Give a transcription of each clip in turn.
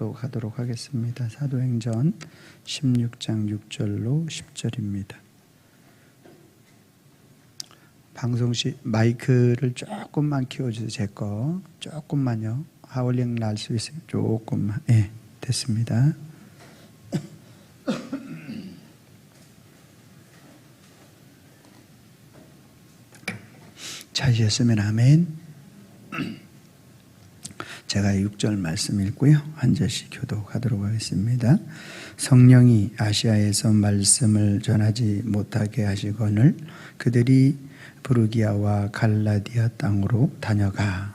교독하도록 하겠습니다. 사도행전 16장 6절로 10절입니다. 방송시 마이크를 조금만 키워주세요. 제 거 조금만요. 하울링 날 수 있어요. 조금만. 예, 됐습니다. 찾으셨으면 아멘. 제가 6절 말씀 읽고요. 한 절씩 교독하도록 하겠습니다. 성령이 아시아에서 말씀을 전하지 못하게 하시거늘 그들이 부르기아와 갈라디아 땅으로 다녀가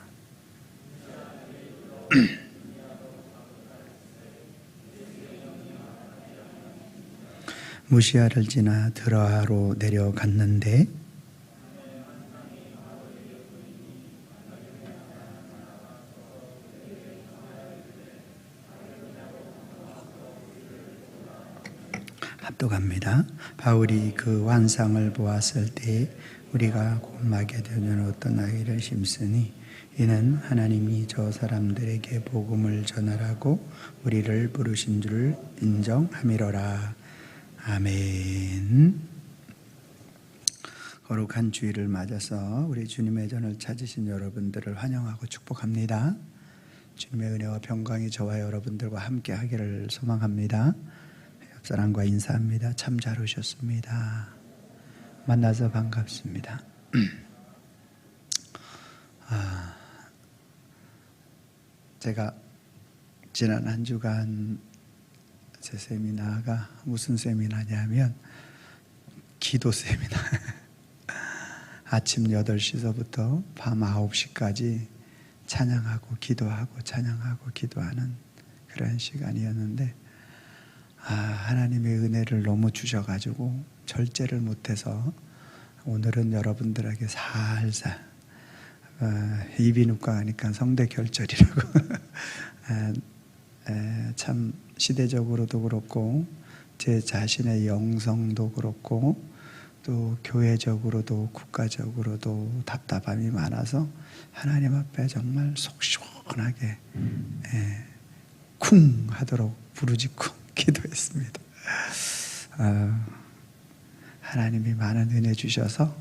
무시아를 지나 드라하로 내려갔는데 합독합니다. 바울이 그 환상을 보았을 때 우리가 곧 마게도냐로 떠나기를 힘쓰니 이는 하나님이 저 사람들에게 복음을 전하라고 우리를 부르신 줄 인정함이로라. 아멘. 거룩한 주일을 맞아서 우리 주님의 전을 찾으신 여러분들을 환영하고 축복합니다. 주님의 은혜와 평강이 저와 여러분들과 함께 하기를 소망합니다. 옆사람과 인사합니다. 참 잘 오셨습니다. 만나서 반갑습니다. 제가 지난 한 주간 제 세미나가 무슨 세미나냐면 기도 세미나. 아침 8시서부터 밤 9시까지 찬양하고 기도하고 찬양하고 기도하는 그런 시간이었는데 하나님의 은혜를 너무 주셔가지고 절제를 못해서 오늘은 여러분들에게 살살 이비인후과 가니까 성대결절이라고 참 시대적으로도 그렇고 제 자신의 영성도 그렇고 또 교회적으로도 국가적으로도 답답함이 많아서 하나님 앞에 정말 속 시원하게 쿵 하도록 부르짖고 기도했습니다. 하나님이 많은 은혜 주셔서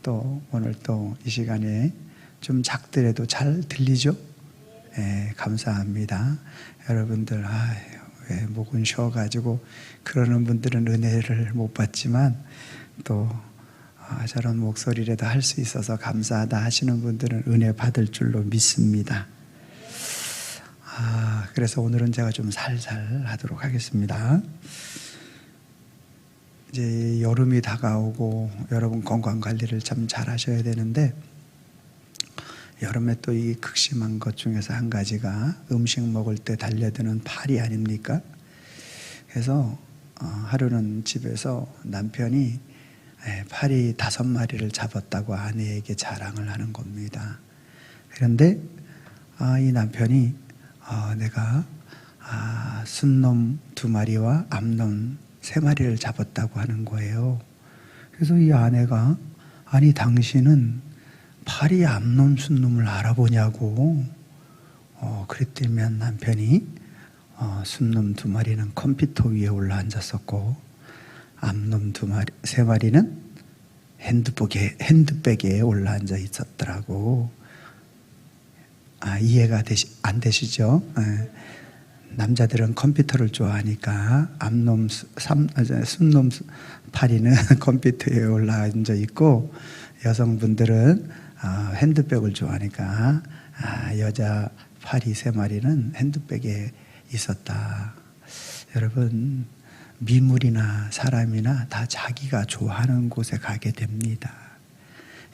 또 오늘 또 이 시간에 좀 작더라도 잘 들리죠? 감사합니다. 여러분들 왜 목은 쉬어가지고 그러는 분들은 은혜를 못 받지만 또 저런 목소리라도 할 수 있어서 감사하다 하시는 분들은 은혜 받을 줄로 믿습니다. 그래서 오늘은 제가 좀 살살 하도록 하겠습니다. 이제 여름이 다가오고 여러분 건강 관리를 참 잘 하셔야 되는데 여름에 또 이 극심한 것 중에서 한 가지가 음식 먹을 때 달려드는 파리 아닙니까? 그래서 하루는 집에서 남편이 파리 5마리를 잡았다고 아내에게 자랑을 하는 겁니다. 그런데 이 남편이 내가 순놈 2마리와 암놈 3마리를 잡았다고 하는 거예요. 그래서 이 아내가 아니 당신은 파리, 암놈, 순놈을 알아보냐고 그랬더니 남편이 순놈 2마리는 컴퓨터 위에 올라앉았었고 암놈 3마리는 핸드백에 올라앉아 있었더라고. 이해가 안 되시죠? 남자들은 컴퓨터를 좋아하니까 순놈 파리는 컴퓨터에 올라앉아 있고 여성분들은 핸드백을 좋아하니까 여자 파리 3마리는 핸드백에 있었다. 여러분 미물이나 사람이나 다 자기가 좋아하는 곳에 가게 됩니다.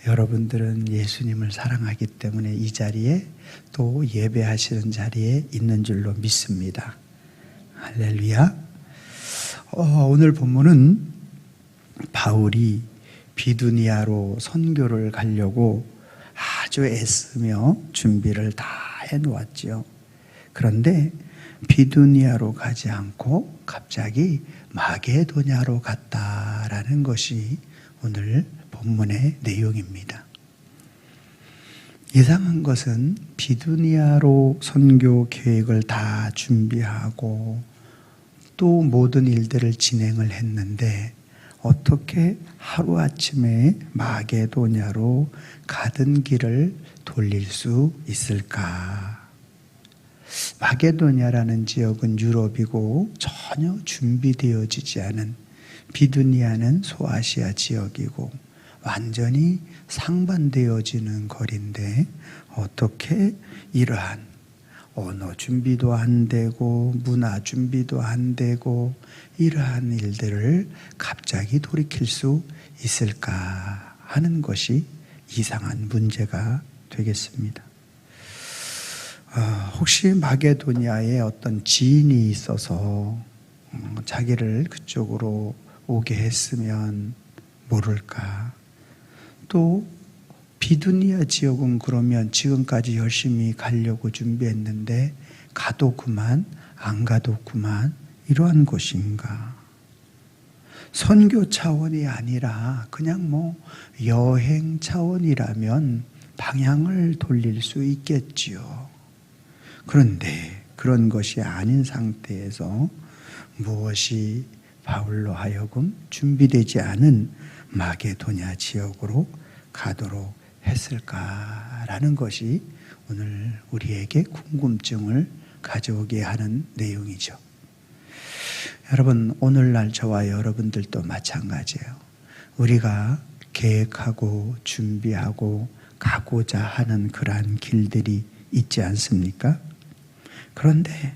여러분들은 예수님을 사랑하기 때문에 이 자리에 또 예배하시는 자리에 있는 줄로 믿습니다. 할렐루야. 오늘 본문은 바울이 비두니아로 선교를 가려고 아주 애쓰며 준비를 다 해놓았죠. 그런데 비두니아로 가지 않고 갑자기 마게도냐로 갔다라는 것이 오늘 본문의 내용입니다. 이상한 것은 비두니아로 선교 계획을 다 준비하고 또 모든 일들을 진행을 했는데 어떻게 하루아침에 마게도냐로 가던 길을 돌릴 수 있을까? 마게도냐라는 지역은 유럽이고 전혀 준비되어지지 않은, 비두니아는 소아시아 지역이고 완전히 상반되어지는 거리인데 어떻게 이러한 언어 준비도 안 되고 문화 준비도 안 되고 이러한 일들을 갑자기 돌이킬 수 있을까 하는 것이 이상한 문제가 되겠습니다. 혹시 마게도니아에 어떤 지인이 있어서 자기를 그쪽으로 오게 했으면 모를까? 또 비두니아 지역은 그러면 지금까지 열심히 가려고 준비했는데 가도 그만, 안 가도 그만, 이러한 것인가? 선교 차원이 아니라 그냥 여행 차원이라면 방향을 돌릴 수 있겠지요. 그런데 그런 것이 아닌 상태에서 무엇이 바울로 하여금 준비되지 않은 마게도냐 지역으로 가도록 했을까라는 것이 오늘 우리에게 궁금증을 가져오게 하는 내용이죠. 여러분, 오늘날 저와 여러분들도 마찬가지예요. 우리가 계획하고 준비하고 가고자 하는 그러한 길들이 있지 않습니까? 그런데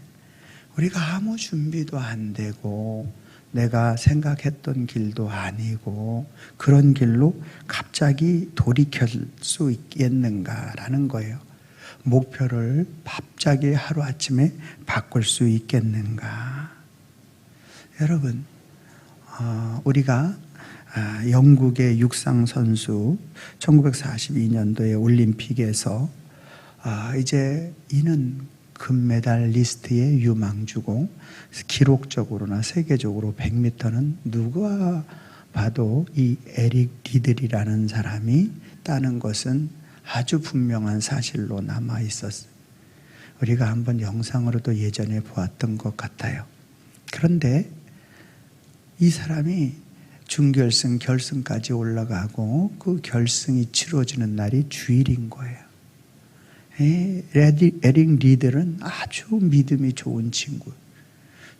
우리가 아무 준비도 안 되고 내가 생각했던 길도 아니고 그런 길로 갑자기 돌이킬 수 있겠는가라는 거예요. 목표를 갑자기 하루아침에 바꿀 수 있겠는가? 여러분, 우리가 영국의 육상 선수 1942년도에 올림픽에서 이제 이는 금메달리스트의 유망주고 기록적으로나 세계적으로 100m는 누가 봐도 이 에릭 리들이라는 사람이 따는 것은 아주 분명한 사실로 남아 있었어요. 우리가 한번 영상으로도 예전에 보았던 것 같아요. 그런데 이 사람이 준결승, 결승까지 올라가고 그 결승이 치러지는 날이 주일인 거예요. 에릭 리들은 아주 믿음이 좋은 친구.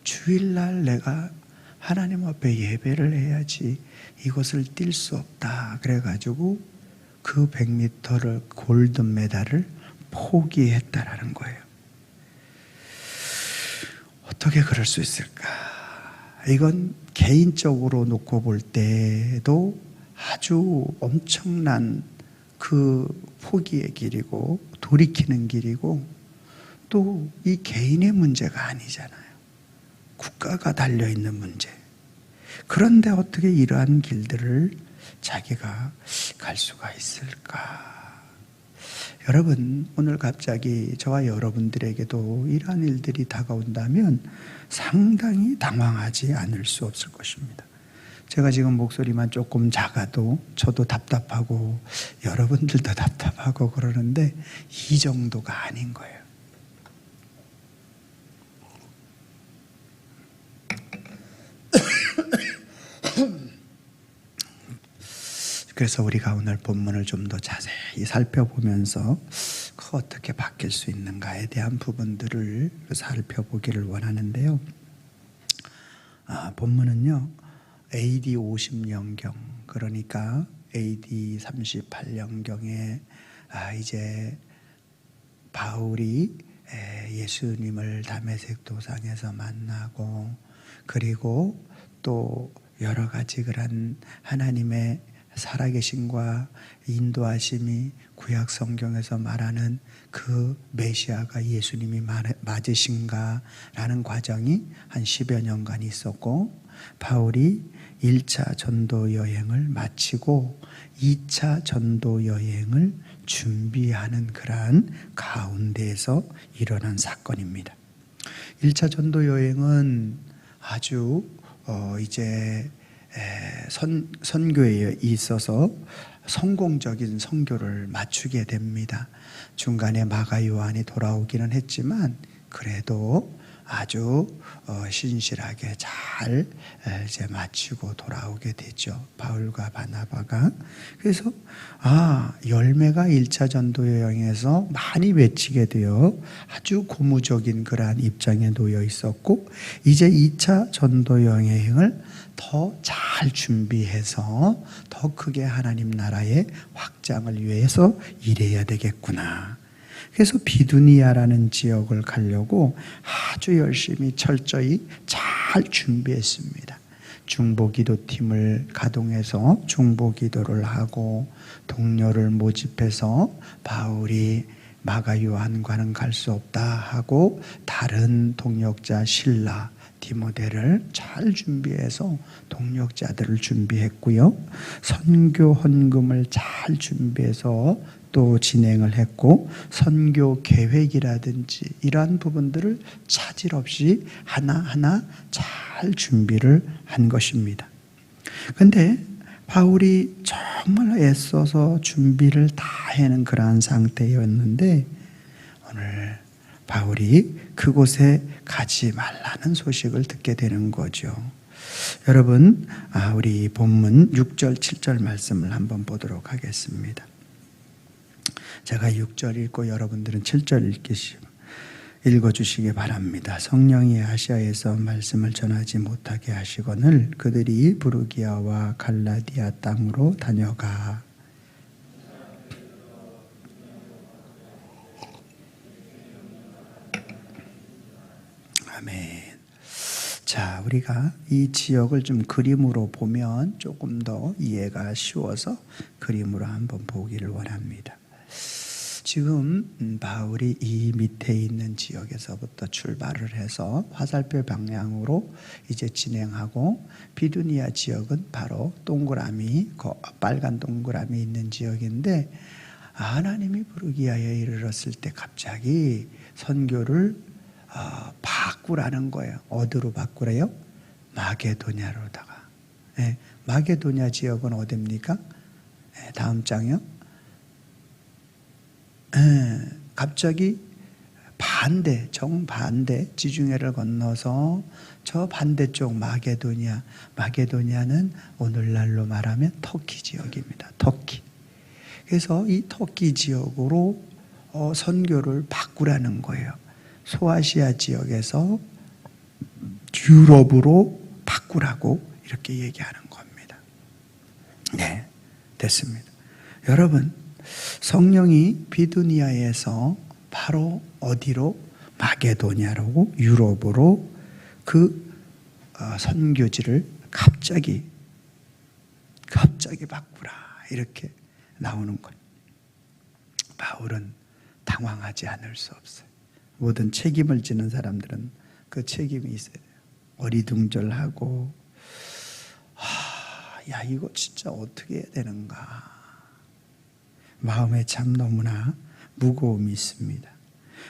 주일날 내가 하나님 앞에 예배를 해야지 이것을 뛸 수 없다. 그래가지고 그 100m를 골든 메달을 포기했다라는 거예요. 어떻게 그럴 수 있을까? 이건 개인적으로 놓고 볼 때도 아주 엄청난 그 포기의 길이고 돌이키는 길이고 또 이 개인의 문제가 아니잖아요. 국가가 달려있는 문제. 그런데 어떻게 이러한 길들을 자기가 갈 수가 있을까? 여러분, 오늘 갑자기 저와 여러분들에게도 이러한 일들이 다가온다면 상당히 당황하지 않을 수 없을 것입니다. 제가 지금 목소리만 조금 작아도 저도 답답하고 여러분들도 답답하고 그러는데 이 정도가 아닌 거예요. 그래서 우리가 오늘 본문을 좀 더 자세히 살펴보면서 어떻게 바뀔 수 있는가에 대한 부분들을 살펴보기를 원하는데요. 본문은요, AD 50년경, 그러니까 AD 38년경에 이제 바울이 예수님을 다메섹 도상에서 만나고 그리고 또 여러 가지 그런 하나님의 살아계심과 인도하심이 구약 성경에서 말하는 그 메시아가 예수님이 맞으신가라는 과정이 한 10여 년간 있었고, 바울이 1차 전도 여행을 마치고 2차 전도 여행을 준비하는 그러한 가운데에서 일어난 사건입니다. 1차 전도 여행은 아주 이제 선교에 있어서 성공적인 선교를 마치게 됩니다. 중간에 마가 요한이 돌아오기는 했지만 그래도 아주 신실하게 잘 이제 마치고 돌아오게 되죠. 바울과 바나바가. 그래서 열매가 1차 전도 여행에서 많이 맺히게 되어 아주 고무적인 그러한 입장에 놓여 있었고, 이제 2차 전도 여행을 더 잘 준비해서 더 크게 하나님 나라의 확장을 위해서 일해야 되겠구나. 그래서 비두니아라는 지역을 가려고 아주 열심히 철저히 잘 준비했습니다. 중보기도팀을 가동해서 중보기도를 하고 동료를 모집해서 바울이 마가 요한과는 갈 수 없다 하고 다른 동역자 실라, 디모데를 잘 준비해서 동역자들을 준비했고요. 선교 헌금을 잘 준비해서 또 진행을 했고, 선교 계획이라든지 이러한 부분들을 차질 없이 하나하나 잘 준비를 한 것입니다. 그런데 바울이 정말 애써서 준비를 다 해는 그러한 상태였는데 오늘 바울이 그곳에 가지 말라는 소식을 듣게 되는 거죠. 여러분, 우리 본문 6절 7절 말씀을 한번 보도록 하겠습니다. 제가 6절 읽고 여러분들은 7절 읽어주시기 바랍니다. 성령이 아시아에서 말씀을 전하지 못하게 하시거늘 그들이 부르기아와 갈라디아 땅으로 다녀가. 아멘. 자, 우리가 이 지역을 좀 그림으로 보면 조금 더 이해가 쉬워서 그림으로 한번 보기를 원합니다. 지금 바울이 이 밑에 있는 지역에서부터 출발을 해서 화살표 방향으로 이제 진행하고, 비두니아 지역은 바로 동그라미, 빨간 동그라미 있는 지역인데, 하나님이 부르기아에 이르렀을 때 갑자기 선교를 바꾸라는 거예요. 어디로 바꾸래요? 마게도냐로다가. 네, 마게도냐 지역은 어디입니까? 네, 다음 장이요. 갑자기 정반대 지중해를 건너서 저 반대쪽 마게도냐는 오늘날로 말하면 터키 지역입니다. 터키. 그래서 이 터키 지역으로 선교를 바꾸라는 거예요. 소아시아 지역에서 유럽으로 바꾸라고 이렇게 얘기하는 겁니다. 네, 됐습니다. 여러분, 성령이 비두니아에서 바로 어디로? 마게도냐로, 유럽으로 그 선교지를 갑자기 바꾸라 이렇게 나오는 거예요. 바울은 당황하지 않을 수 없어요. 모든 책임을 지는 사람들은 그 책임이 있어야 돼요. 어리둥절하고 야, 이거 진짜 어떻게 해야 되는가, 마음에 참 너무나 무거움이 있습니다.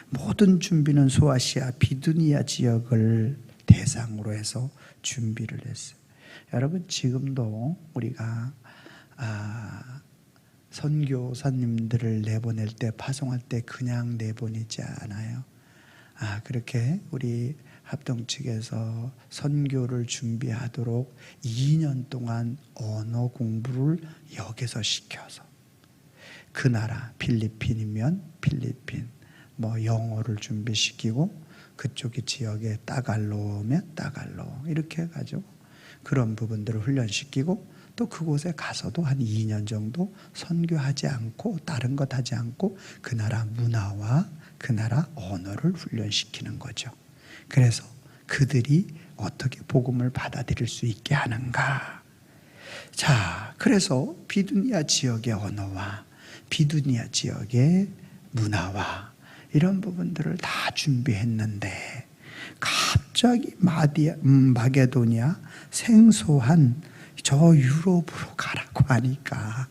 모든 준비는 소아시아 비두니아 지역을 대상으로 해서 준비를 했어요. 여러분, 지금도 우리가 선교사님들을 내보낼 때, 파송할 때 그냥 내보내지 않아요. 그렇게 우리 합동 측에서 선교를 준비하도록 2년 동안 언어 공부를 여기서 시켜서, 그 나라 필리핀이면 필리핀, 영어를 준비시키고, 그쪽의 지역에 따갈로면 따갈로 이렇게 해가지고 그런 부분들을 훈련시키고, 또 그곳에 가서도 한 2년 정도 선교하지 않고 다른 것 하지 않고 그 나라 문화와 그 나라 언어를 훈련시키는 거죠. 그래서 그들이 어떻게 복음을 받아들일 수 있게 하는가. 자, 그래서 비두니아 지역의 언어와 비두니아 지역의 문화와 이런 부분들을 다 준비했는데 갑자기 마게도냐, 생소한 저 유럽으로 가라고 하니까,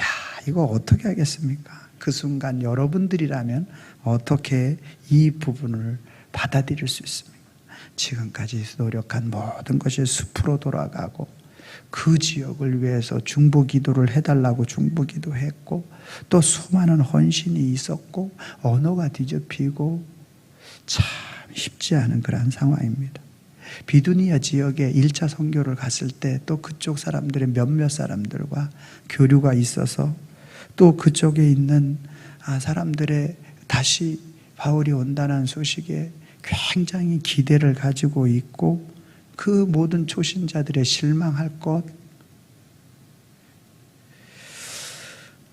야, 이거 어떻게 하겠습니까? 그 순간 여러분들이라면 어떻게 이 부분을 받아들일 수 있습니까? 지금까지 노력한 모든 것이 숲으로 돌아가고 그 지역을 위해서 중보기도를 해달라고 중보기도했고, 또 수많은 헌신이 있었고 언어가 뒤집히고 참 쉽지 않은 그러한 상황입니다. 비두니아 지역에 1차 선교를 갔을 때 또 그쪽 사람들의 몇몇 사람들과 교류가 있어서 또 그쪽에 있는 사람들의 다시 바울이 온다는 소식에 굉장히 기대를 가지고 있고, 그 모든 초신자들의 실망할 것,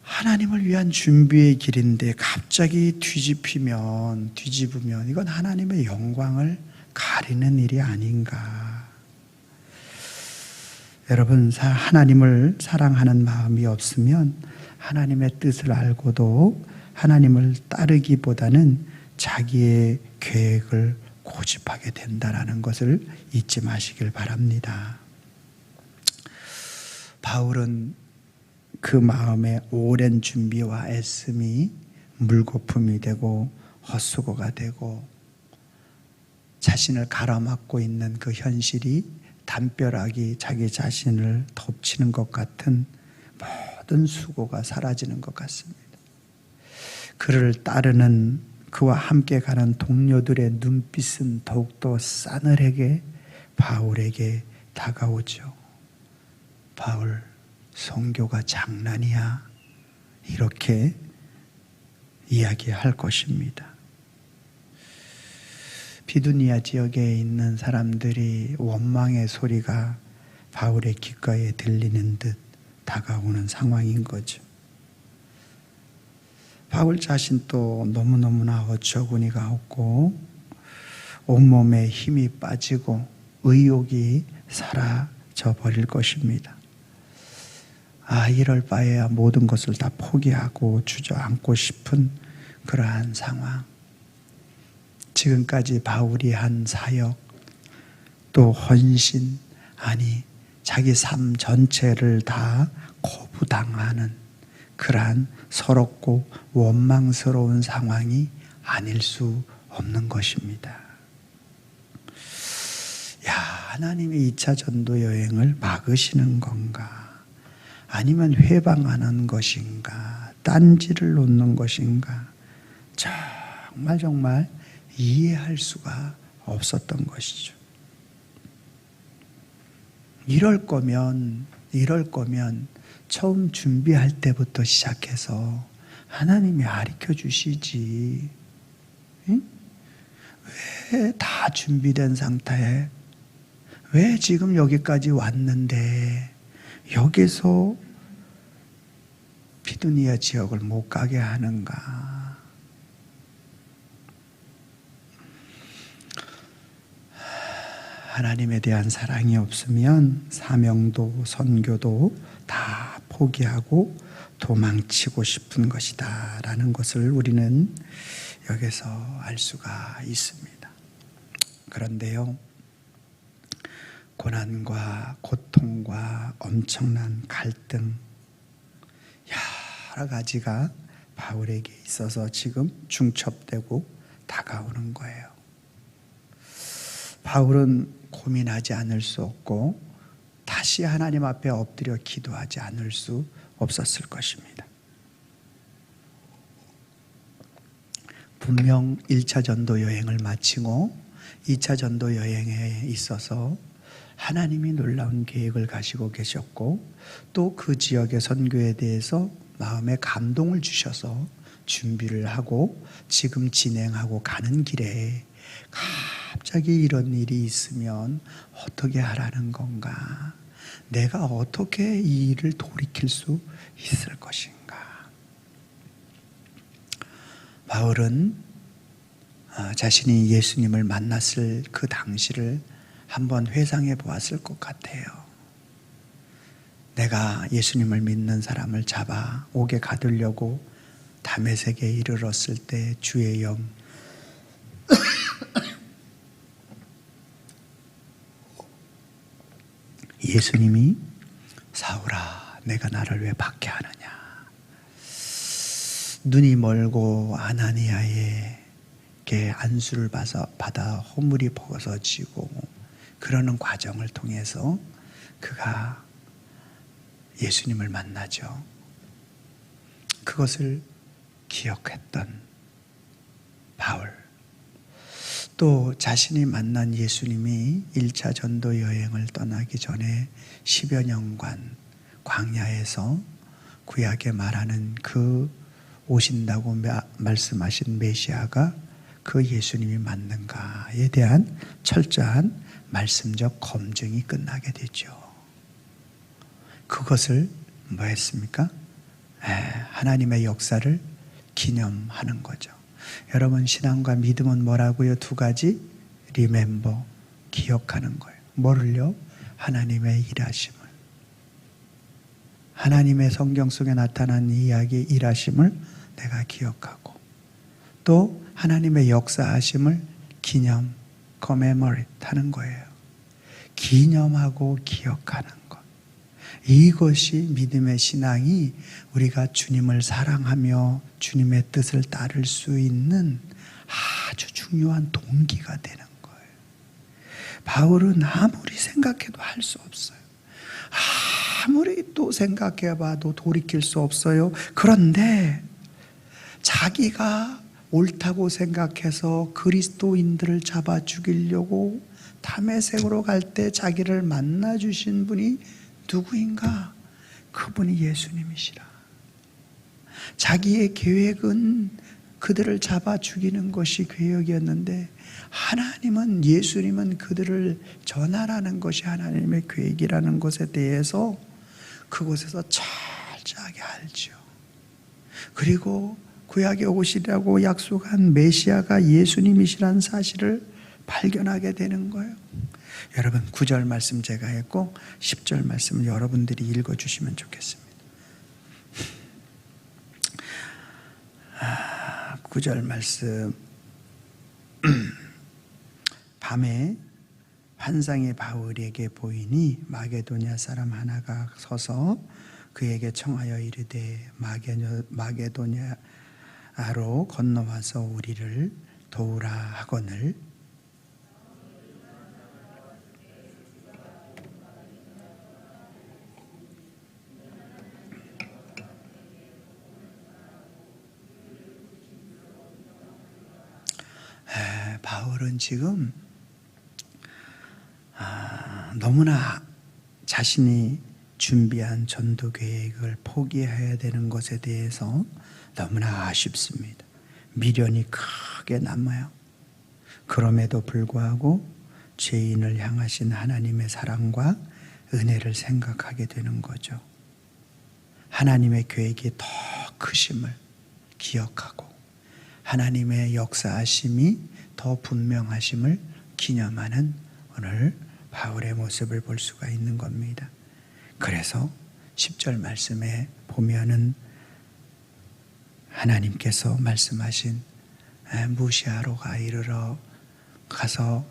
하나님을 위한 준비의 길인데 갑자기 뒤집으면 이건 하나님의 영광을 가리는 일이 아닌가. 여러분, 하나님을 사랑하는 마음이 없으면 하나님의 뜻을 알고도 하나님을 따르기보다는 자기의 계획을 고집하게 된다는 것을 잊지 마시길 바랍니다. 바울은 그 마음의 오랜 준비와 애씀이 물거품이 되고 헛수고가 되고, 자신을 가로막고 있는 그 현실이 담벼락이 자기 자신을 덮치는 것 같은 모든 수고가 사라지는 것 같습니다. 그를 따르는 그와 함께 가는 동료들의 눈빛은 더욱더 싸늘하게 바울에게 다가오죠. 바울, 선교가 장난이야, 이렇게 이야기할 것입니다. 비두니아 지역에 있는 사람들이 원망의 소리가 바울의 귓가에 들리는 듯 다가오는 상황인 거죠. 바울 자신도 너무너무나 어처구니가 없고 온몸에 힘이 빠지고 의욕이 사라져 버릴 것입니다. 이럴 바에야 모든 것을 다 포기하고 주저앉고 싶은 그러한 상황. 지금까지 바울이 한 사역, 또 헌신, 자기 삶 전체를 다 거부당하는 그러한 서럽고 원망스러운 상황이 아닐 수 없는 것입니다. 하나님이 2차 전도 여행을 막으시는 건가? 아니면 회방하는 것인가? 딴지를 놓는 것인가? 정말 이해할 수가 없었던 것이죠. 이럴 거면 처음 준비할 때부터 시작해서 하나님이 가르쳐 주시지. 응? 왜 다 준비된 상태에 왜 지금 여기까지 왔는데 여기서 비두니아 지역을 못 가게 하는가? 하나님에 대한 사랑이 없으면 사명도 선교도 다 포기하고 도망치고 싶은 것이다 라는 것을 우리는 여기서 알 수가 있습니다. 그런데요, 고난과 고통과 엄청난 갈등, 여러 가지가 바울에게 있어서 지금 중첩되고 다가오는 거예요. 바울은 고민하지 않을 수 없고 다시 하나님 앞에 엎드려 기도하지 않을 수 없었을 것입니다. 분명 1차 전도 여행을 마치고 2차 전도 여행에 있어서 하나님이 놀라운 계획을 가지고 계셨고, 또 그 지역의 선교에 대해서 마음에 감동을 주셔서 준비를 하고 지금 진행하고 가는 길에 갑자기 이런 일이 있으면 어떻게 하라는 건가? 내가 어떻게 이 일을 돌이킬 수 있을 것인가? 바울은 자신이 예수님을 만났을 그 당시를 한번 회상해 보았을 것 같아요. 내가 예수님을 믿는 사람을 잡아 옥에 가두려고 다메섹에 이르렀을 때 주의 영 예수님이 사울아, 내가 나를 왜 박해하느냐? 눈이 멀고 아나니아에게 안수를 받아 허물이 벗어지고 그러는 과정을 통해서 그가 예수님을 만나죠. 그것을 기억했던 바울. 또 자신이 만난 예수님이 1차 전도 여행을 떠나기 전에 10여 년간 광야에서 구약에 말하는 그 오신다고 말씀하신 메시아가 그 예수님이 맞는가에 대한 철저한 말씀적 검증이 끝나게 되죠. 그것을 뭐 했습니까? 하나님의 역사를 기념하는 거죠. 여러분, 신앙과 믿음은 뭐라고요? 두 가지. 리멤버, 기억하는 거예요. 뭐를요? 하나님의 일하심을. 하나님의 성경 속에 나타난 이야기의 일하심을 내가 기억하고, 또 하나님의 역사하심을 기념, commemorate 하는 거예요. 기념하고 기억하는 것. 이것이 믿음의 신앙이 우리가 주님을 사랑하며 주님의 뜻을 따를 수 있는 아주 중요한 동기가 되는 거예요. 바울은 아무리 생각해도 할 수 없어요. 아무리 또 생각해봐도 돌이킬 수 없어요. 그런데 자기가 옳다고 생각해서 그리스도인들을 잡아 죽이려고 다메섹으로 갈 때 자기를 만나 주신 분이 누구인가? 그분이 예수님이시라. 자기의 계획은 그들을 잡아 죽이는 것이 계획이었는데, 하나님은, 예수님은 그들을 전하라는 것이 하나님의 계획이라는 것에 대해서 그곳에서 철저하게 알죠. 그리고 구약에 오시라고 약속한 메시아가 예수님이시라는 사실을 발견하게 되는 거예요. 여러분, 9절 말씀 제가 했고 10절 말씀을 여러분들이 읽어주시면 좋겠습니다. 9절 말씀. 밤에 환상의 바울에게 보이니 마게도냐 사람 하나가 서서 그에게 청하여 이르되 마게도냐로 건너와서 우리를 도우라 하거늘 바울은 지금 너무나 자신이 준비한 전도 계획을 포기해야 되는 것에 대해서 너무나 아쉽습니다. 미련이 크게 남아요. 그럼에도 불구하고 죄인을 향하신 하나님의 사랑과 은혜를 생각하게 되는 거죠. 하나님의 계획이 더 크심을 기억하고 하나님의 역사하심이 더 분명하심을 기념하는 오늘 바울의 모습을 볼 수가 있는 겁니다. 그래서 10절 말씀에 보면은 하나님께서 말씀하신 무시아로가 이르러 가서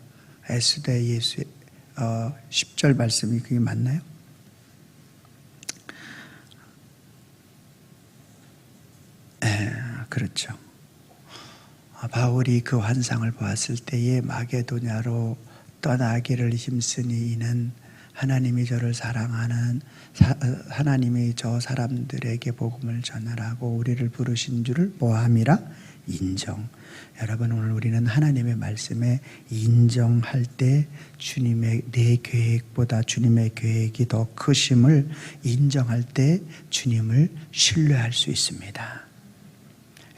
에스대 예수 10절 말씀이 그게 맞나요? 그렇죠. 바울이 그 환상을 보았을 때에 마게도냐로 떠나기를 힘쓰니 이는 하나님이 저를 사랑하는 하나님이 저 사람들에게 복음을 전하라고 우리를 부르신 줄을 뭐함이라? 인정. 여러분, 오늘 우리는 하나님의 말씀에 인정할 때 주님의 내 계획보다 주님의 계획이 더 크심을 인정할 때 주님을 신뢰할 수 있습니다.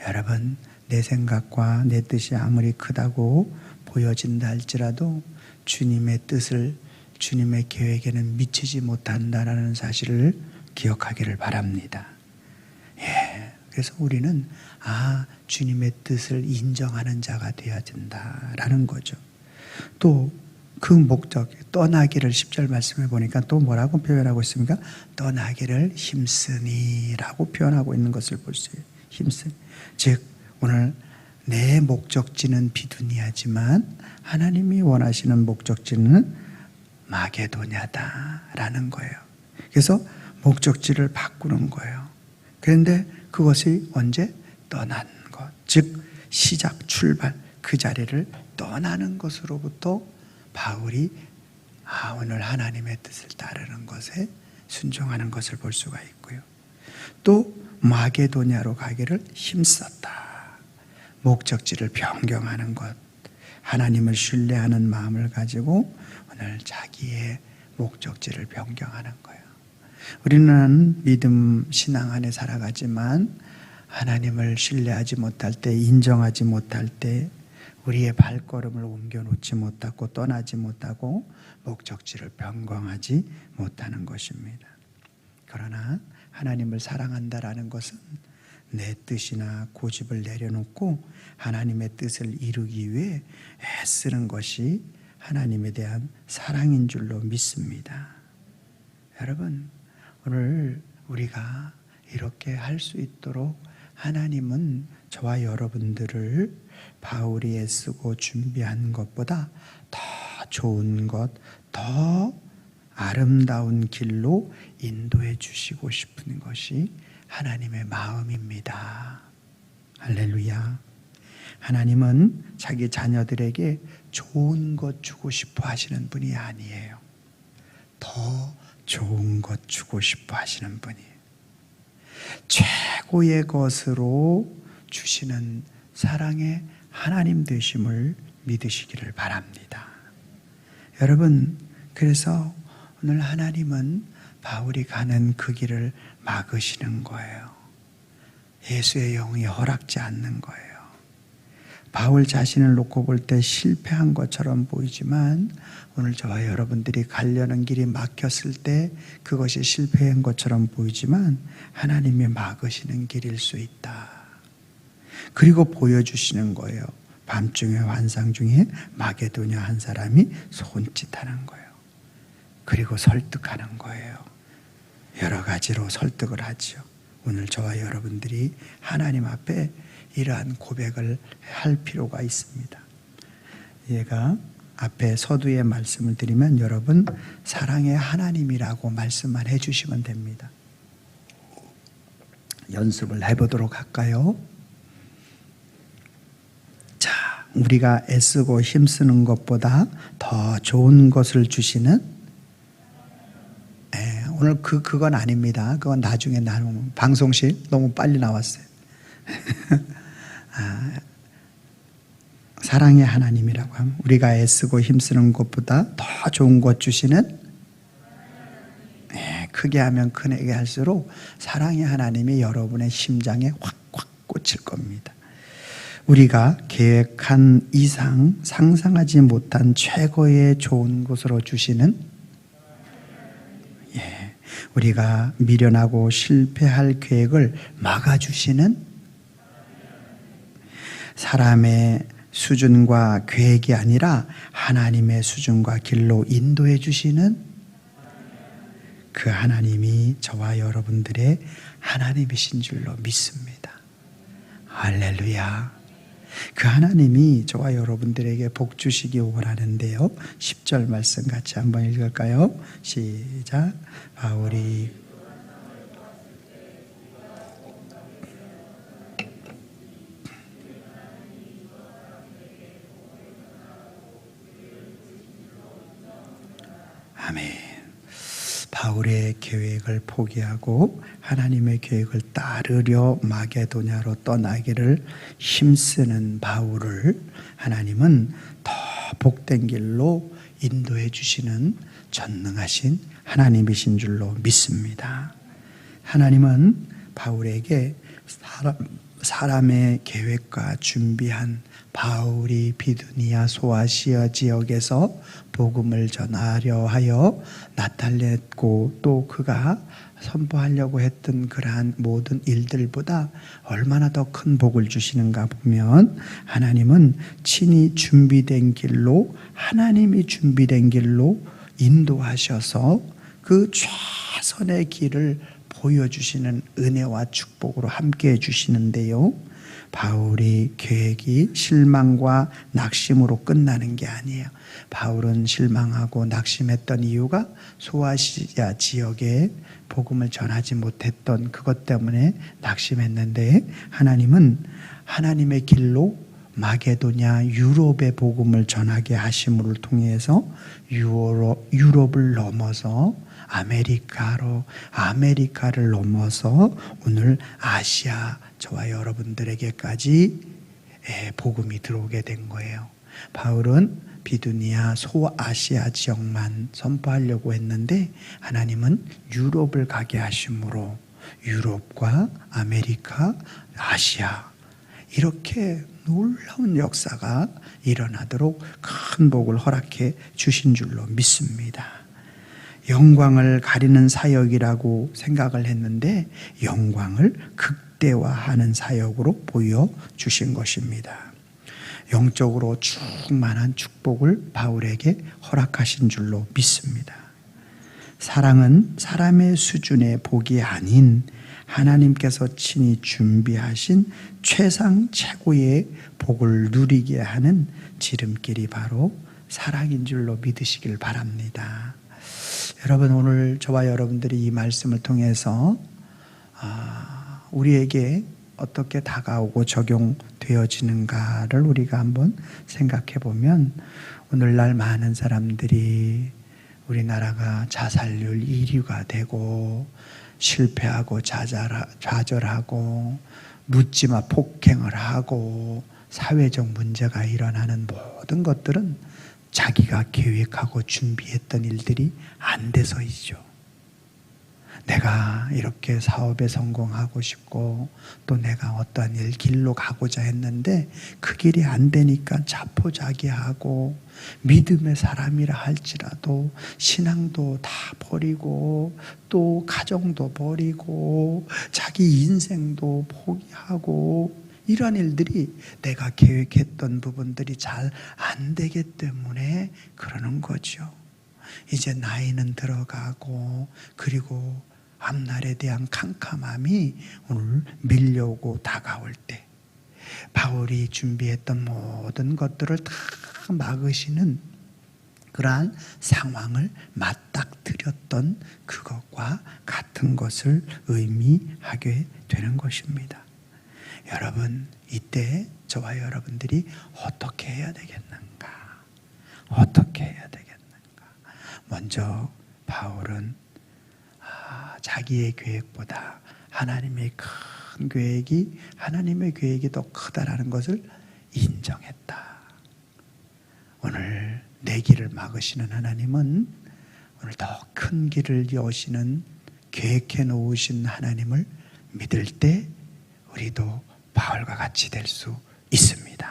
여러분, 내 생각과 내 뜻이 아무리 크다고 보여진다 할지라도 주님의 뜻을, 주님의 계획에는 미치지 못한다라는 사실을 기억하기를 바랍니다. 그래서 우리는 주님의 뜻을 인정하는 자가 되어야 된다라는 거죠. 또 그 목적, 떠나기를 10절 말씀해 보니까 또 뭐라고 표현하고 있습니까? 떠나기를 힘쓰니라고 표현하고 있는 것을 볼 수 있어요. 힘쓰니. 즉 오늘 내 목적지는 비두니아지만 하나님이 원하시는 목적지는 마게도냐다라는 거예요. 그래서 목적지를 바꾸는 거예요. 그런데 그것이 언제? 떠난 것. 즉 시작, 출발, 그 자리를 떠나는 것으로부터 바울이 오늘 하나님의 뜻을 따르는 것에 순종하는 것을 볼 수가 있고요. 또 마게도냐로 가기를 힘썼다. 목적지를 변경하는 것, 하나님을 신뢰하는 마음을 가지고 오늘 자기의 목적지를 변경하는 거예요. 우리는 믿음 신앙 안에 살아가지만 하나님을 신뢰하지 못할 때, 인정하지 못할 때 우리의 발걸음을 옮겨놓지 못하고 떠나지 못하고 목적지를 변경하지 못하는 것입니다. 그러나 하나님을 사랑한다라는 것은 내 뜻이나 고집을 내려놓고 하나님의 뜻을 이루기 위해 애쓰는 것이 하나님에 대한 사랑인 줄로 믿습니다. 여러분, 오늘 우리가 이렇게 할 수 있도록 하나님은 저와 여러분들을 바울이 애쓰고 준비한 것보다 더 좋은 것, 더 아름다운 길로 인도해 주시고 싶은 것이 하나님의 마음입니다. 할렐루야. 하나님은 자기 자녀들에게 좋은 것 주고 싶어 하시는 분이 아니에요. 더 좋은 것 주고 싶어 하시는 분이에요. 최고의 것으로 주시는 사랑의 하나님 되심을 믿으시기를 바랍니다. 여러분, 그래서 오늘 하나님은 바울이 가는 그 길을 막으시는 거예요. 예수의 영이 허락지 않는 거예요. 바울 자신을 놓고 볼 때 실패한 것처럼 보이지만 오늘 저와 여러분들이 가려는 길이 막혔을 때 그것이 실패한 것처럼 보이지만 하나님이 막으시는 길일 수 있다. 그리고 보여주시는 거예요. 밤중에 환상 중에 마게도냐 한 사람이 손짓하는 거예요. 그리고 설득하는 거예요. 여러 가지로 설득을 하죠. 오늘 저와 여러분들이 하나님 앞에 이러한 고백을 할 필요가 있습니다. 얘가 앞에 서두에 말씀을 드리면 여러분 사랑의 하나님이라고 말씀만 해주시면 됩니다. 연습을 해보도록 할까요? 자, 우리가 애쓰고 힘쓰는 것보다 더 좋은 것을 주시는 오늘 그건 아닙니다. 그건 나중에 나누는 방송실 너무 빨리 나왔어요. 사랑의 하나님이라고 하면 우리가 애쓰고 힘쓰는 것보다 더 좋은 것 주시는 크게 하면 크게 할수록 사랑의 하나님이 여러분의 심장에 확확 꽂힐 겁니다. 우리가 계획한 이상 상상하지 못한 최고의 좋은 곳으로 주시는 우리가 미련하고 실패할 계획을 막아주시는 사람의 수준과 계획이 아니라 하나님의 수준과 길로 인도해 주시는 그 하나님이 저와 여러분들의 하나님이신 줄로 믿습니다. 할렐루야. 그 하나님이 저와 여러분들에게 복 주시기 원하는데요. 10절 말씀 같이 한번 읽을까요? 시작. 바울이 아멘. 바울의 계획을 포기하고 하나님의 계획을 따르려 마게도냐로 떠나기를 힘쓰는 바울을 하나님은 더 복된 길로 인도해 주시는 전능하신 하나님이신 줄로 믿습니다. 하나님은 바울에게 사람의 계획과 준비한 바울이 비두니아 소아시아 지역에서 복음을 전하려 하여 나타냈고 또 그가 선포하려고 했던 그러한 모든 일들보다 얼마나 더 큰 복을 주시는가 보면 하나님은 친히 준비된 길로 하나님이 준비된 길로 인도하셔서 그 최선의 길을 보여주시는 은혜와 축복으로 함께 해주시는데요. 바울이 계획이 실망과 낙심으로 끝나는 게 아니에요. 바울은 실망하고 낙심했던 이유가 소아시아 지역에 복음을 전하지 못했던 그것 때문에 낙심했는데 하나님은 하나님의 길로 마게도냐 유럽의 복음을 전하게 하심을 통해서 유럽을 넘어서 아메리카를 넘어서 오늘 아시아 저와 여러분들에게까지 복음이 들어오게 된 거예요. 바울은 비두니아 소아시아 지역만 선포하려고 했는데 하나님은 유럽을 가게 하심으로 유럽과 아메리카, 아시아 이렇게 놀라운 역사가 일어나도록 큰 복을 허락해 주신 줄로 믿습니다. 영광을 가리는 사역이라고 생각을 했는데 영광을 극대화하는 사역으로 보여주신 것입니다. 영적으로 충만한 축복을 바울에게 허락하신 줄로 믿습니다. 사랑은 사람의 수준의 복이 아닌 하나님께서 친히 준비하신 최상 최고의 복을 누리게 하는 지름길이 바로 사랑인 줄로 믿으시길 바랍니다. 여러분, 오늘 저와 여러분들이 이 말씀을 통해서 우리에게 어떻게 다가오고 적용되어지는가를 우리가 한번 생각해 보면, 오늘날 많은 사람들이 우리나라가 자살률 1위가 되고 실패하고 좌절하고 묻지마 폭행을 하고 사회적 문제가 일어나는 모든 것들은 자기가 계획하고 준비했던 일들이 안 돼서이죠. 내가 이렇게 사업에 성공하고 싶고 또 내가 어떠한 길로 가고자 했는데 그 길이 안 되니까 자포자기하고 믿음의 사람이라 할지라도 신앙도 다 버리고 또 가정도 버리고 자기 인생도 포기하고 이러한 일들이 내가 계획했던 부분들이 잘 안 되기 때문에 그러는 거죠. 이제 나이는 들어가고 그리고 앞날에 대한 캄캄함이 오늘 밀려오고 다가올 때 바울이 준비했던 모든 것들을 다 막으시는 그러한 상황을 맞닥뜨렸던 그것과 같은 것을 의미하게 되는 것입니다. 여러분, 이때 저와 여러분들이 어떻게 해야 되겠는가? 어떻게 해야 되겠는가? 먼저 바울은 자기의 계획보다 하나님의 큰 계획이, 하나님의 계획이 더 크다라는 것을 인정했다. 오늘 내 길을 막으시는 하나님은 오늘 더 큰 길을 여시는 계획해 놓으신 하나님을 믿을 때 우리도 바울과 같이 될 수 있습니다.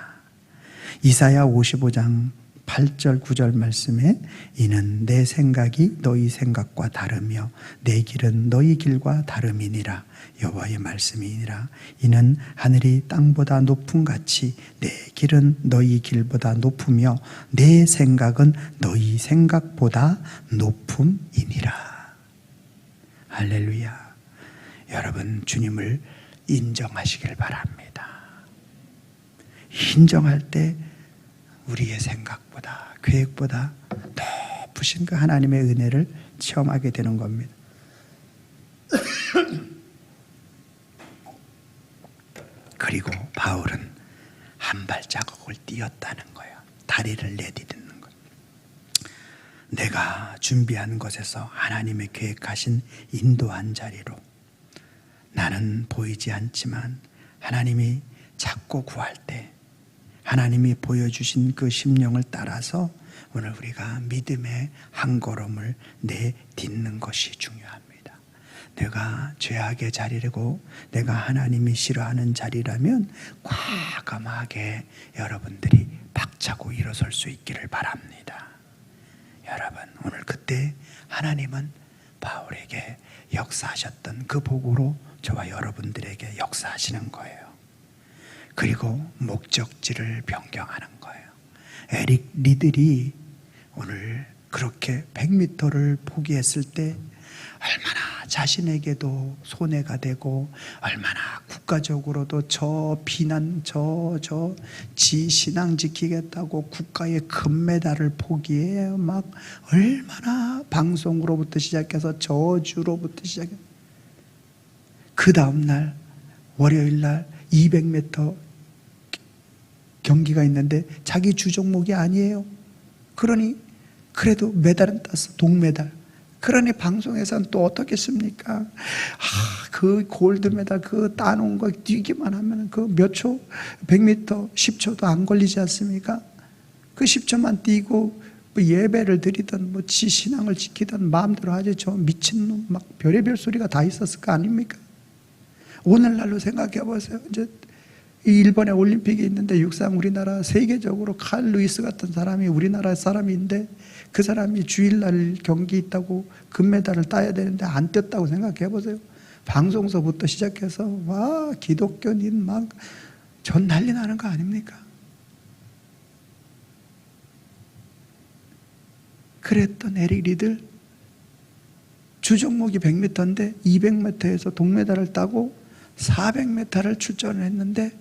이사야 55장 8절 9절 말씀에 이는 내 생각이 너희 생각과 다르며 내 길은 너희 길과 다름이니라 여호와의 말씀이니라. 이는 하늘이 땅보다 높음 같이 내 길은 너희 길보다 높으며 내 생각은 너희 생각보다 높음이니라. 할렐루야. 여러분, 주님을 인정하시길 바랍니다. 인정할 때 우리의 생각보다 계획보다 높으신 그 하나님의 은혜를 체험하게 되는 겁니다. 그리고 바울은 한 발자국을 뛰었다는 거예요. 다리를 내디디는 것. 내가 준비한 것에서 하나님의 계획하신 인도한 자리로 나는 보이지 않지만 하나님이 찾고 구할 때 하나님이 보여주신 그 심령을 따라서 오늘 우리가 믿음의 한 걸음을 내딛는 것이 중요합니다. 내가 죄악의 자리고 내가 하나님이 싫어하는 자리라면 과감하게 여러분들이 박차고 일어설 수 있기를 바랍니다. 여러분, 오늘 그때 하나님은 바울에게 역사하셨던 그 복으로 저와 여러분들에게 역사하시는 거예요. 그리고 목적지를 변경하는 거예요. 에릭 리들이 오늘 그렇게 100m를 포기했을 때 얼마나 자신에게도 손해가 되고 얼마나 국가적으로도 저 비난 지 신앙 지키겠다고 국가의 금메달을 포기해 막 얼마나 방송으로부터 시작해서 저주로부터 시작해 그 다음날 월요일날 200m 경기가 있는데 자기 주 종목이 아니에요. 그러니 그래도 메달은 땄어. 동메달. 그러니 방송에서는 또 어떻겠습니까? 그 골드메달 그 따놓은 거 뛰기만 하면 그 몇 초, 100m, 10초도 안 걸리지 않습니까? 그 10초만 뛰고 뭐 예배를 드리든 뭐 지 신앙을 지키든 마음대로 하지. 저 미친놈 막 별의별 소리가 다 있었을 거 아닙니까? 오늘날로 생각해 보세요. 이제 이 일본에 올림픽이 있는데 육상 우리나라 세계적으로 칼 루이스 같은 사람이 우리나라 사람인데 그 사람이 주일날 경기 있다고 금메달을 따야 되는데 안 떴다고 생각해 보세요. 방송서부터 시작해서 와 기독교인 막 전 난리 나는 거 아닙니까? 그랬던 에릭 리들 주 종목이 100m인데 200m에서 동메달을 따고 400m를 출전을 했는데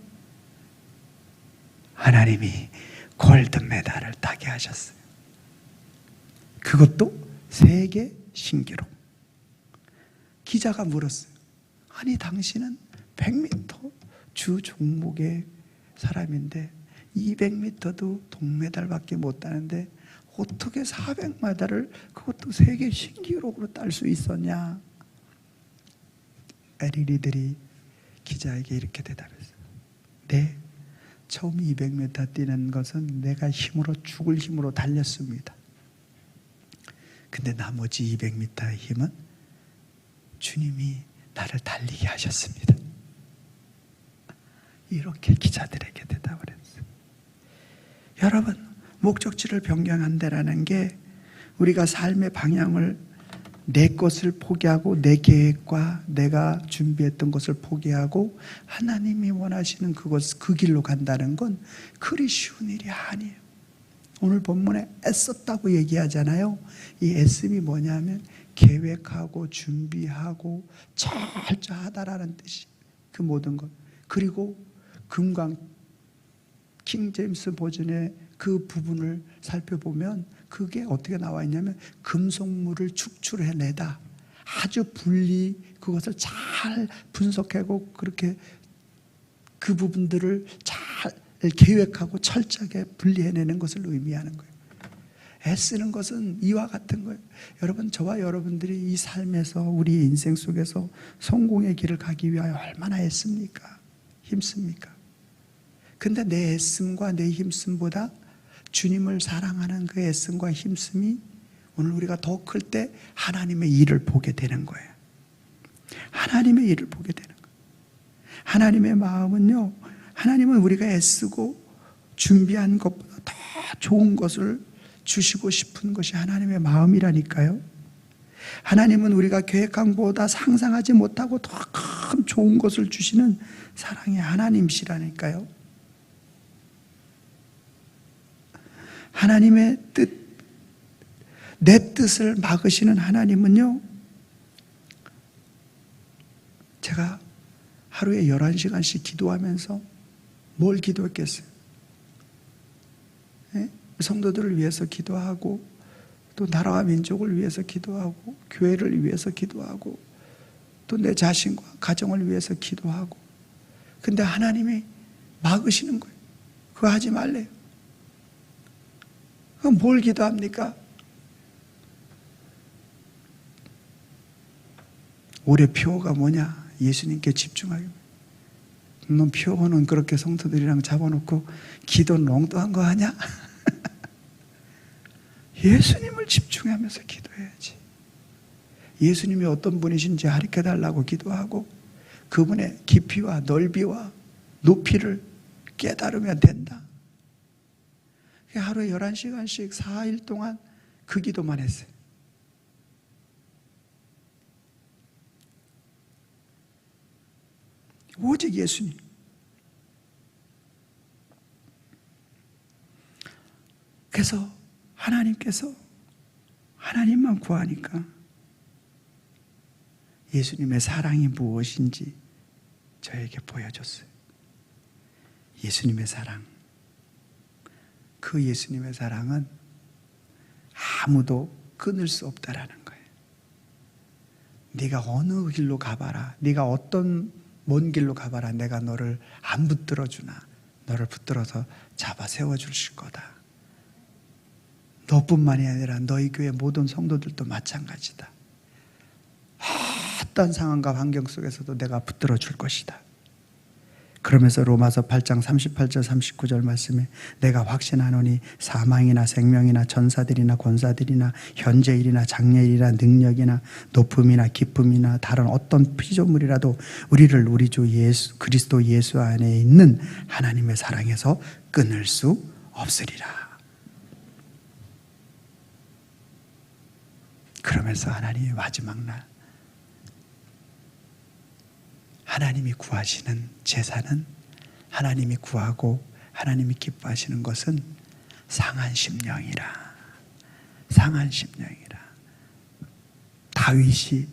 하나님이 골든메달을 따게 하셨어요. 그것도 세계 신기록. 기자가 물었어요. 아니 당신은 100m 주 종목의 사람인데 200m도 동메달밖에 못 따는데 어떻게 400m를 그것도 세계 신기록으로 딸 수 있었냐? 에릭 리들이 기자에게 이렇게 대답했어요. 네, 처음 200m 뛰는 것은 내가 죽을 힘으로 달렸습니다. 근데 나머지 200m의 힘은 주님이 나를 달리게 하셨습니다. 이렇게 기자들에게 대답을 했어요. 여러분, 목적지를 변경한다라는 게 우리가 삶의 방향을 내 것을 포기하고 내 계획과 내가 준비했던 것을 포기하고 하나님이 원하시는 그 길로 간다는 건 그리 쉬운 일이 아니에요. 오늘 본문에 애썼다고 얘기하잖아요. 이 애씀이 뭐냐면 계획하고 준비하고 철저하다라는 뜻이 그 모든 것. 그리고 킹 제임스 버전의 그 부분을 살펴보면 그게 어떻게 나와 있냐면 금속물을 축출해내다. 아주 그것을 잘 분석하고 그렇게 그 부분들을 잘 계획하고 철저하게 분리해내는 것을 의미하는 거예요. 애쓰는 것은 이와 같은 거예요. 여러분, 저와 여러분들이 이 삶에서 우리 인생 속에서 성공의 길을 가기 위하여 얼마나 애씁니까? 힘씁니까? 근데 내 애씀과 내 힘씀보다 주님을 사랑하는 그 애씀과 힘씀이 오늘 우리가 더 클 때 하나님의 일을 보게 되는 거예요. 하나님의 일을 보게 되는 거예요. 하나님의 마음은요, 하나님은 우리가 애쓰고 준비한 것보다 더 좋은 것을 주시고 싶은 것이 하나님의 마음이라니까요. 하나님은 우리가 계획한 것보다 상상하지 못하고 더 큰 좋은 것을 주시는 사랑의 하나님이시라니까요. 하나님의 뜻, 내 뜻을 막으시는 하나님은요, 제가 하루에 11시간씩 기도하면서 뭘 기도했겠어요? 네? 성도들을 위해서 기도하고 또 나라와 민족을 위해서 기도하고 교회를 위해서 기도하고 또 내 자신과 가정을 위해서 기도하고. 근데 하나님이 막으시는 거예요. 그거 하지 말래요. 그럼 뭘 기도합니까? 올해 표어가 뭐냐? 예수님께 집중하기. 넌 표어는 그렇게 성도들이랑 잡아놓고 기도 롱또한 거 하냐? 예수님을 집중하면서 기도해야지. 예수님이 어떤 분이신지 가르쳐달라고 기도하고 그분의 깊이와 넓이와 높이를 깨달으면 된다. 하루에 11시간씩 4일 동안 그 기도만 했어요. 오직 예수님. 그래서 하나님께서 하나님만 구하니까 예수님의 사랑이 무엇인지 저에게 보여줬어요. 예수님의 사랑. 그 예수님의 사랑은 아무도 끊을 수 없다라는 거예요. 네가 어느 길로 가봐라. 네가 어떤 먼 길로 가봐라. 내가 너를 안 붙들어 주나. 너를 붙들어서 잡아 세워주실 거다. 너뿐만이 아니라 너희 교회 모든 성도들도 마찬가지다. 어떤 상황과 환경 속에서도 내가 붙들어 줄 것이다. 그러면서 로마서 8장 38절 39절 말씀에 내가 확신하노니 사망이나 생명이나 전사들이나 권사들이나 현재일이나 장래일이나 능력이나 높음이나 기쁨이나 다른 어떤 피조물이라도 우리를 우리 주 예수 그리스도 예수 안에 있는 하나님의 사랑에서 끊을 수 없으리라. 그러면서 하나님의 마지막 날 하나님이 구하시는 제사는, 하나님이 구하고 하나님이 기뻐하시는 것은 상한 심령이라. 상한 심령이라. 다윗이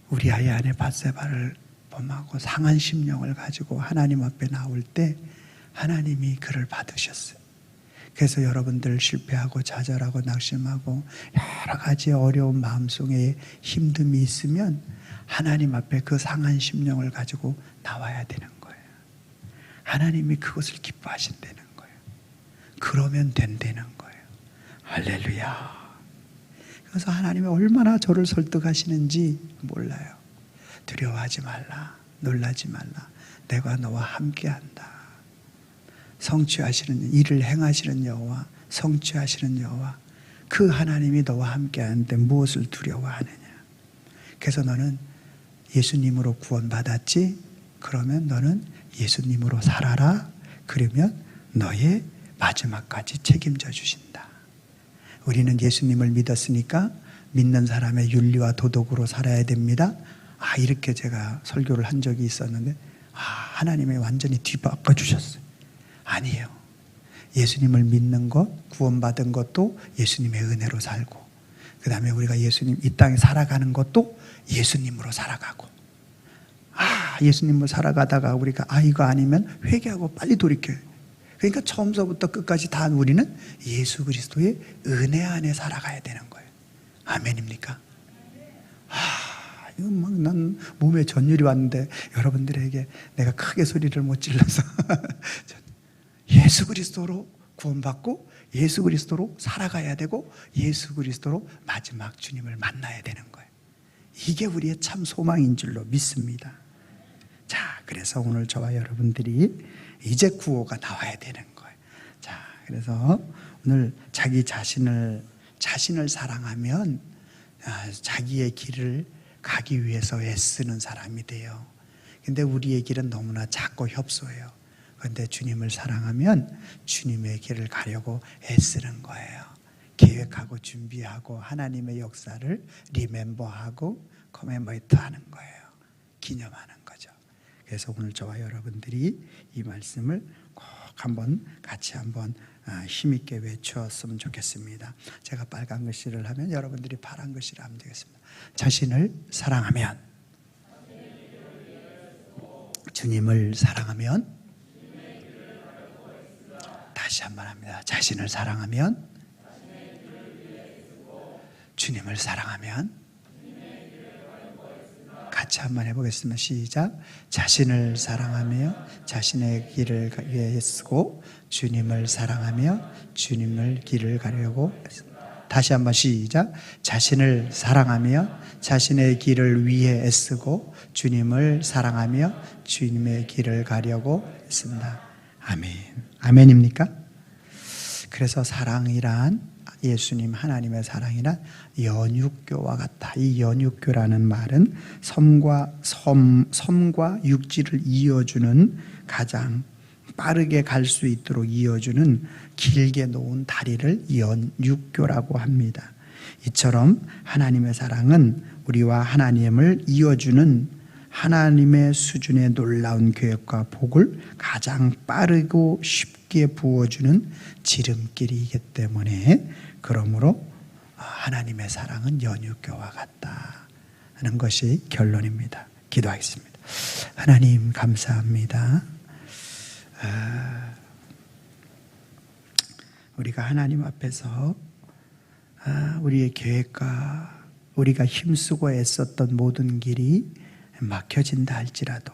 우리아의 아내 밧세바를 범하고 상한 심령을 가지고 하나님 앞에 나올 때 하나님이 그를 받으셨어요. 그래서 여러분들 실패하고 좌절하고 낙심하고 여러 가지 어려운 마음속에 힘듦이 있으면 하나님 앞에 그 상한 심령을 가지고 나와야 되는 거예요. 하나님이 그것을 기뻐하신다는 거예요. 그러면 된다는 거예요. 할렐루야. 그래서 하나님이 얼마나 저를 설득하시는지 몰라요. 두려워하지 말라. 놀라지 말라. 내가 너와 함께한다. 성취하시는 일을 행하시는 여호와, 성취하시는 여호와, 그 하나님이 너와 함께하는데 무엇을 두려워하느냐. 그래서 너는 예수님으로 구원받았지? 그러면 너는 예수님으로 살아라. 그러면 너의 마지막까지 책임져 주신다. 우리는 예수님을 믿었으니까 믿는 사람의 윤리와 도덕으로 살아야 됩니다. 이렇게 제가 설교를 한 적이 있었는데 하나님이 완전히 뒤바꿔 주셨어요. 아니에요. 예수님을 믿는 것, 구원받은 것도 예수님의 은혜로 살고, 그 다음에 우리가 예수님 이 땅에 살아가는 것도 예수님으로 살아가고, 예수님으로 살아가다가 우리가 이거 아니면 회개하고 빨리 돌이켜요. 그러니까 처음서부터 끝까지 다 우리는 예수 그리스도의 은혜 안에 살아가야 되는 거예요. 아멘입니까? 이거 막 난 몸에 전율이 왔는데 여러분들에게 내가 크게 소리를 못 질러서 예수 그리스도로 구원받고 예수 그리스도로 살아가야 되고 예수 그리스도로 마지막 주님을 만나야 되는 거예요. 이게 우리의 참 소망인 줄로 믿습니다. 자, 그래서 오늘 저와 여러분들이 이제 구호가 나와야 되는 거예요. 자, 그래서 오늘 자기 자신을 사랑하면 자기의 길을 가기 위해서 애쓰는 사람이 돼요. 근데 우리의 길은 너무나 작고 협소해요. 그런데 주님을 사랑하면 주님의 길을 가려고 애쓰는 거예요. 계획하고 준비하고 하나님의 역사를 리멤버하고 커메모레이트 하는 거예요. 기념하는 거죠. 그래서 오늘 저와 여러분들이 이 말씀을 꼭 같이 한번 힘있게 외쳤으면 좋겠습니다. 제가 빨간 글씨를 하면 여러분들이 파란 글씨를 하면 되겠습니다. 자신을 사랑하면, 주님을 사랑하면, 다시 한번 합니다. 자신을 사랑하면, 주님을 사랑하면, 같이 한번 해보겠습니다. 시작. 자신을 사랑하며 자신의 길을 위해 쓰고 주님을 사랑하며 주님을 길을 가려고 했습니다. 다시 한번 시작. 자신을 사랑하며 자신의 길을 위해 애쓰고 주님을 사랑하며 주님의 길을 가려고 했습니다. 아멘. 아멘입니까? 그래서 사랑이란, 예수님 하나님의 사랑이란 연육교와 같다. 이 연육교라는 말은 섬과 육지를 이어주는, 가장 빠르게 갈 수 있도록 이어주는 길게 놓은 다리를 연육교라고 합니다. 이처럼 하나님의 사랑은 우리와 하나님을 이어주는 하나님의 수준의 놀라운 계획과 복을 가장 빠르고 쉽게 부어주는 지름길이기 때문에, 그러므로 하나님의 사랑은 연육교와 같다 하는 것이 결론입니다. 기도하겠습니다. 하나님 감사합니다. 우리가 하나님 앞에서 우리의 계획과 우리가 힘쓰고 애썼던 모든 길이 막혀진다 할지라도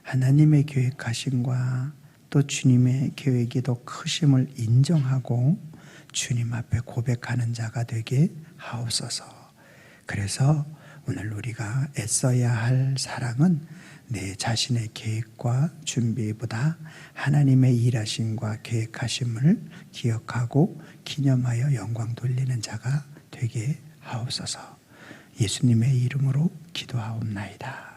하나님의 계획하심과 또 주님의 계획이 더 크심을 인정하고 주님 앞에 고백하는 자가 되게 하옵소서. 그래서 오늘 우리가 애써야 할 사랑은 내 자신의 계획과 준비보다 하나님의 일하심과 계획하심을 기억하고 기념하여 영광 돌리는 자가 되게 하옵소서. 예수님의 이름으로 기도하옵나이다.